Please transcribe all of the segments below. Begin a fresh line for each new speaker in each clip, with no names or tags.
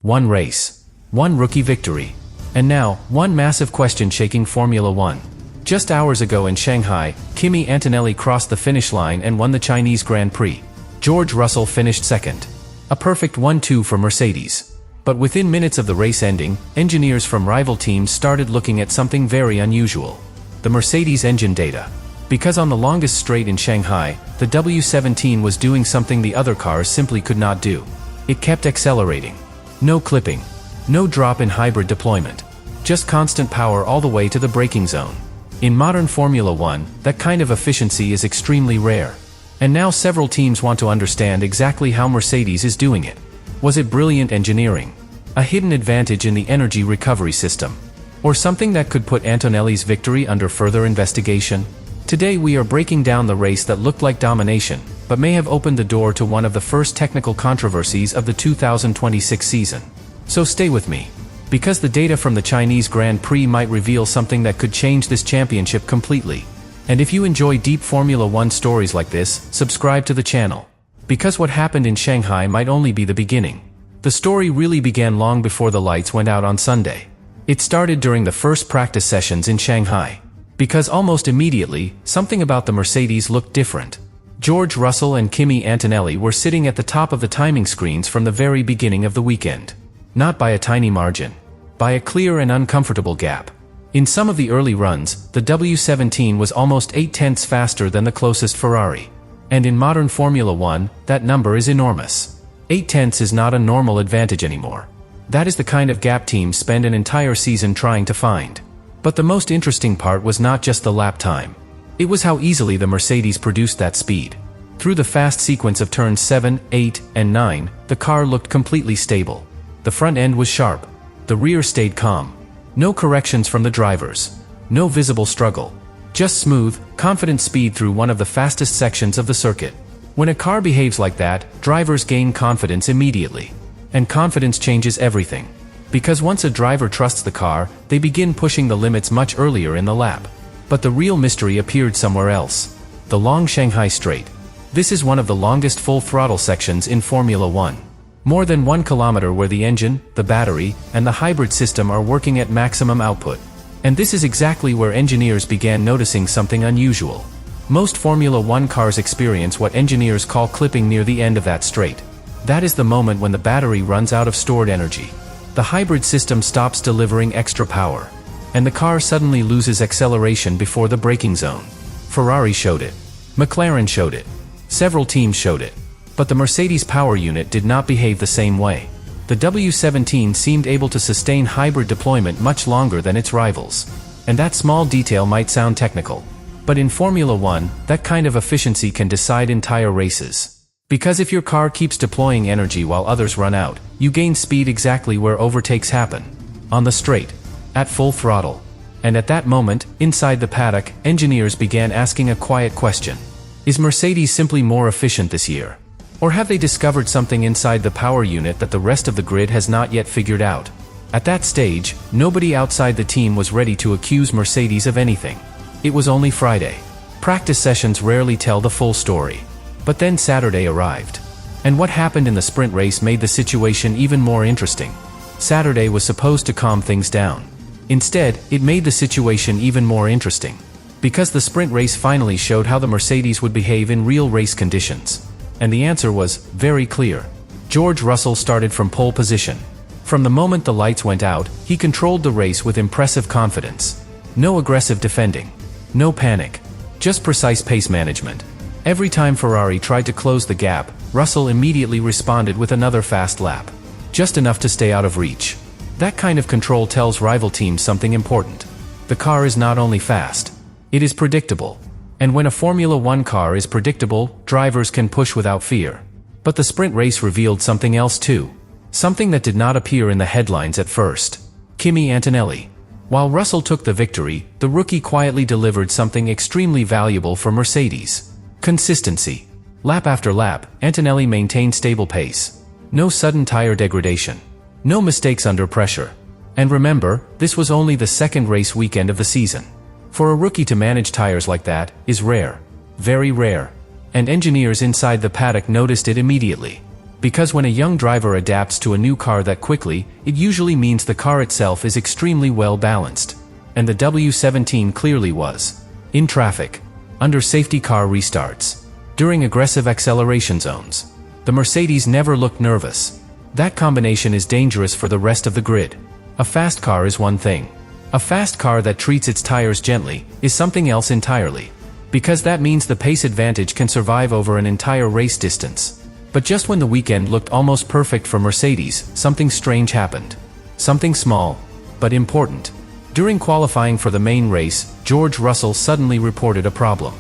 One race. One rookie victory. And now, one massive question shaking Formula One. Just hours ago in Shanghai, Kimi Antonelli crossed the finish line and won the Chinese Grand Prix. George Russell finished second. A perfect 1-2 for Mercedes. But within minutes of the race ending, engineers from rival teams started looking at something very unusual. The Mercedes engine data. Because on the longest straight in Shanghai, the W17 was doing something the other cars simply could not do. It kept accelerating. No clipping. No drop in hybrid deployment. Just constant power all the way to the braking zone. In modern Formula One, that kind of efficiency is extremely rare. And now several teams want to understand exactly how Mercedes is doing it. Was it brilliant engineering? A hidden advantage in the energy recovery system? Or something that could put Antonelli's victory under further investigation? Today we are breaking down the race that looked like domination, but may have opened the door to one of the first technical controversies of the 2026 season. So stay with me. Because the data from the Chinese Grand Prix might reveal something that could change this championship completely. And if you enjoy deep Formula One stories like this, subscribe to the channel. Because what happened in Shanghai might only be the beginning. The story really began long before the lights went out on Sunday. It started during the first practice sessions in Shanghai. Because almost immediately, something about the Mercedes looked different. George Russell and Kimi Antonelli were sitting at the top of the timing screens from the very beginning of the weekend. Not by a tiny margin. By a clear and uncomfortable gap. In some of the early runs, the W17 was almost 0.8 faster than the closest Ferrari. And in modern Formula One, that number is enormous. 0.8 is not a normal advantage anymore. That is the kind of gap teams spend an entire season trying to find. But the most interesting part was not just the lap time. It was how easily the Mercedes produced that speed. Through the fast sequence of turns 7, 8, and 9, the car looked completely stable. The front end was sharp. The rear stayed calm. No corrections from the drivers. No visible struggle. Just smooth, confident speed through one of the fastest sections of the circuit. When a car behaves like that, drivers gain confidence immediately. And confidence changes everything. Because once a driver trusts the car, they begin pushing the limits much earlier in the lap. But the real mystery appeared somewhere else. The long Shanghai Straight. This is one of the longest full throttle sections in Formula One. More than 1 kilometer where the engine, the battery, and the hybrid system are working at maximum output. And this is exactly where engineers began noticing something unusual. Most Formula One cars experience what engineers call clipping near the end of that straight. That is the moment when the battery runs out of stored energy. The hybrid system stops delivering extra power. And the car suddenly loses acceleration before the braking zone. Ferrari showed it. McLaren showed it. Several teams showed it. But the Mercedes power unit did not behave the same way. The W17 seemed able to sustain hybrid deployment much longer than its rivals. And that small detail might sound technical. But in Formula One, that kind of efficiency can decide entire races. Because if your car keeps deploying energy while others run out, you gain speed exactly where overtakes happen. On the straight. At full throttle. And at that moment, inside the paddock, engineers began asking a quiet question. Is Mercedes simply more efficient this year? Or have they discovered something inside the power unit that the rest of the grid has not yet figured out? At that stage, nobody outside the team was ready to accuse Mercedes of anything. It was only Friday. Practice sessions rarely tell the full story. But then Saturday arrived. And what happened in the sprint race made the situation even more interesting. Saturday was supposed to calm things down. Instead, it made the situation even more interesting. Because the sprint race finally showed how the Mercedes would behave in real race conditions. And the answer was very clear. George Russell started from pole position. From the moment the lights went out, he controlled the race with impressive confidence. No aggressive defending. No panic. Just precise pace management. Every time Ferrari tried to close the gap, Russell immediately responded with another fast lap. Just enough to stay out of reach. That kind of control tells rival teams something important. The car is not only fast. It is predictable. And when a Formula One car is predictable, drivers can push without fear. But the sprint race revealed something else too. Something that did not appear in the headlines at first. Kimi Antonelli. While Russell took the victory, the rookie quietly delivered something extremely valuable for Mercedes. Consistency. Lap after lap, Antonelli maintained stable pace. No sudden tire degradation. No mistakes under pressure. And remember, this was only the second race weekend of the season. For a rookie to manage tires like that is rare. Very rare. And engineers inside the paddock noticed it immediately. Because when a young driver adapts to a new car that quickly, it usually means the car itself is extremely well balanced. And the W17 clearly was. In traffic, under safety car restarts, during aggressive acceleration zones, the Mercedes never looked nervous. That combination is dangerous for the rest of the grid. A fast car is one thing. A fast car that treats its tires gently is something else entirely. Because that means the pace advantage can survive over an entire race distance. But just when the weekend looked almost perfect for Mercedes, something strange happened. Something small, but important. During qualifying for the main race, George Russell suddenly reported a problem.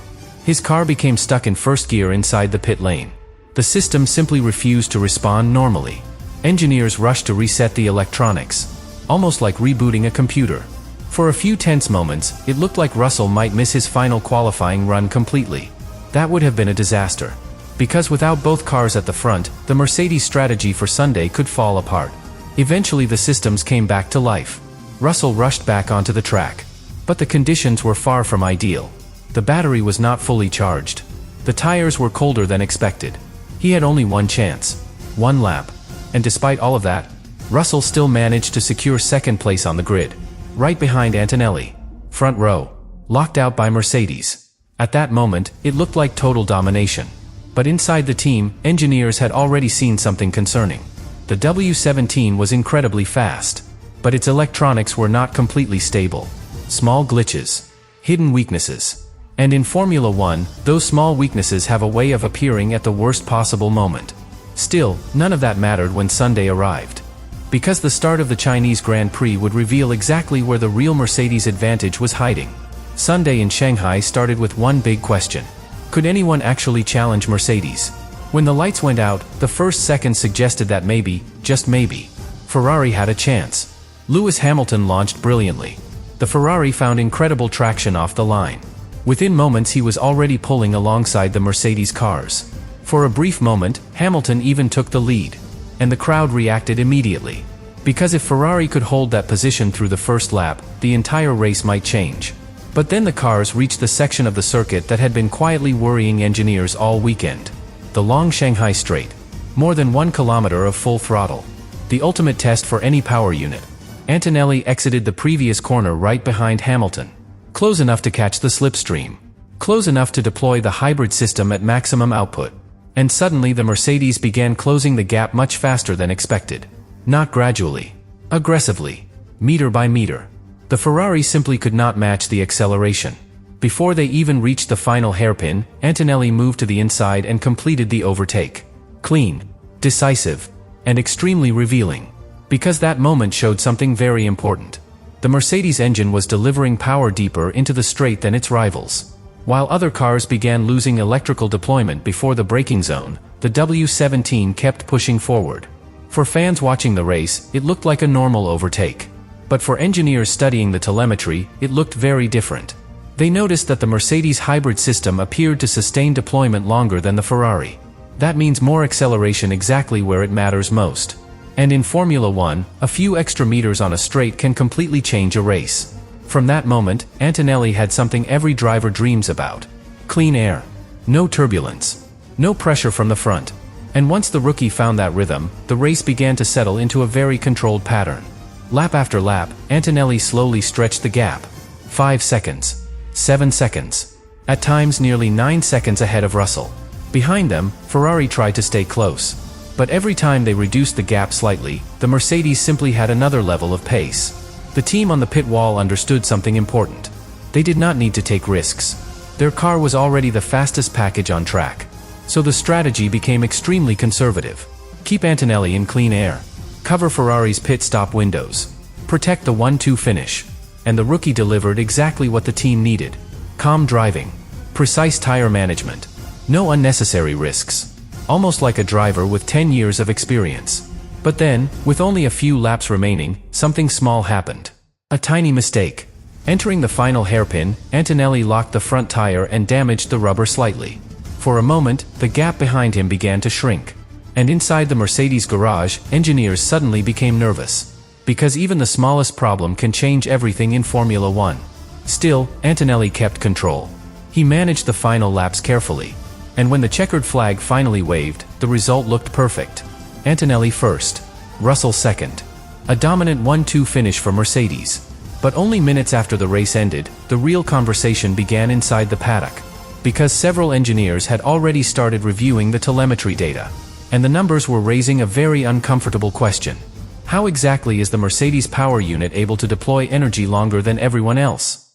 His car became stuck in first gear inside the pit lane. The system simply refused to respond normally. Engineers rushed to reset the electronics, almost like rebooting a computer. For a few tense moments, it looked like Russell might miss his final qualifying run completely. That would have been a disaster. Because without both cars at the front, the Mercedes strategy for Sunday could fall apart. Eventually the systems came back to life. Russell rushed back onto the track. But the conditions were far from ideal. The battery was not fully charged. The tires were colder than expected. He had only one chance. One lap. And despite all of that, Russell still managed to secure second place on the grid. Right behind Antonelli. Front row. Locked out by Mercedes. At that moment, it looked like total domination. But inside the team, engineers had already seen something concerning. The W17 was incredibly fast. But its electronics were not completely stable. Small glitches. Hidden weaknesses. And in Formula 1, those small weaknesses have a way of appearing at the worst possible moment. Still, none of that mattered when Sunday arrived. Because the start of the Chinese Grand Prix would reveal exactly where the real Mercedes advantage was hiding. Sunday in Shanghai started with one big question. Could anyone actually challenge Mercedes? When the lights went out, the first seconds suggested that maybe, just maybe, Ferrari had a chance. Lewis Hamilton launched brilliantly. The Ferrari found incredible traction off the line. Within moments he was already pulling alongside the Mercedes cars. For a brief moment, Hamilton even took the lead. And the crowd reacted immediately. Because if Ferrari could hold that position through the first lap, the entire race might change. But then the cars reached the section of the circuit that had been quietly worrying engineers all weekend. The long Shanghai Straight. More than 1 kilometer of full throttle. The ultimate test for any power unit. Antonelli exited the previous corner right behind Hamilton. Close enough to catch the slipstream. Close enough to deploy the hybrid system at maximum output. And suddenly the Mercedes began closing the gap much faster than expected. Not gradually. Aggressively. Meter by meter. The Ferrari simply could not match the acceleration. Before they even reached the final hairpin, Antonelli moved to the inside and completed the overtake. Clean. Decisive. And extremely revealing. Because that moment showed something very important. The Mercedes engine was delivering power deeper into the straight than its rivals. While other cars began losing electrical deployment before the braking zone, the W17 kept pushing forward. For fans watching the race, it looked like a normal overtake. But for engineers studying the telemetry, it looked very different. They noticed that the Mercedes hybrid system appeared to sustain deployment longer than the Ferrari. That means more acceleration exactly where it matters most. And in Formula 1, a few extra meters on a straight can completely change a race. From that moment, Antonelli had something every driver dreams about. Clean air. No turbulence. No pressure from the front. And once the rookie found that rhythm, the race began to settle into a very controlled pattern. Lap after lap, Antonelli slowly stretched the gap. 5 seconds. 7 seconds. At times nearly 9 seconds ahead of Russell. Behind them, Ferrari tried to stay close. But every time they reduced the gap slightly, the Mercedes simply had another level of pace. The team on the pit wall understood something important. They did not need to take risks. Their car was already the fastest package on track. So the strategy became extremely conservative. Keep Antonelli in clean air. Cover Ferrari's pit stop windows. Protect the 1-2 finish. And the rookie delivered exactly what the team needed. Calm driving. Precise tire management. No unnecessary risks. Almost like a driver with 10 years of experience. But then, with only a few laps remaining, something small happened. A tiny mistake. Entering the final hairpin, Antonelli locked the front tire and damaged the rubber slightly. For a moment, the gap behind him began to shrink. And inside the Mercedes garage, engineers suddenly became nervous. Because even the smallest problem can change everything in Formula 1. Still, Antonelli kept control. He managed the final laps carefully. And when the checkered flag finally waved, the result looked perfect. Antonelli first, Russell second. A dominant 1-2 finish for Mercedes. But only minutes after the race ended, the real conversation began inside the paddock. Because several engineers had already started reviewing the telemetry data. And the numbers were raising a very uncomfortable question. How exactly is the Mercedes power unit able to deploy energy longer than everyone else?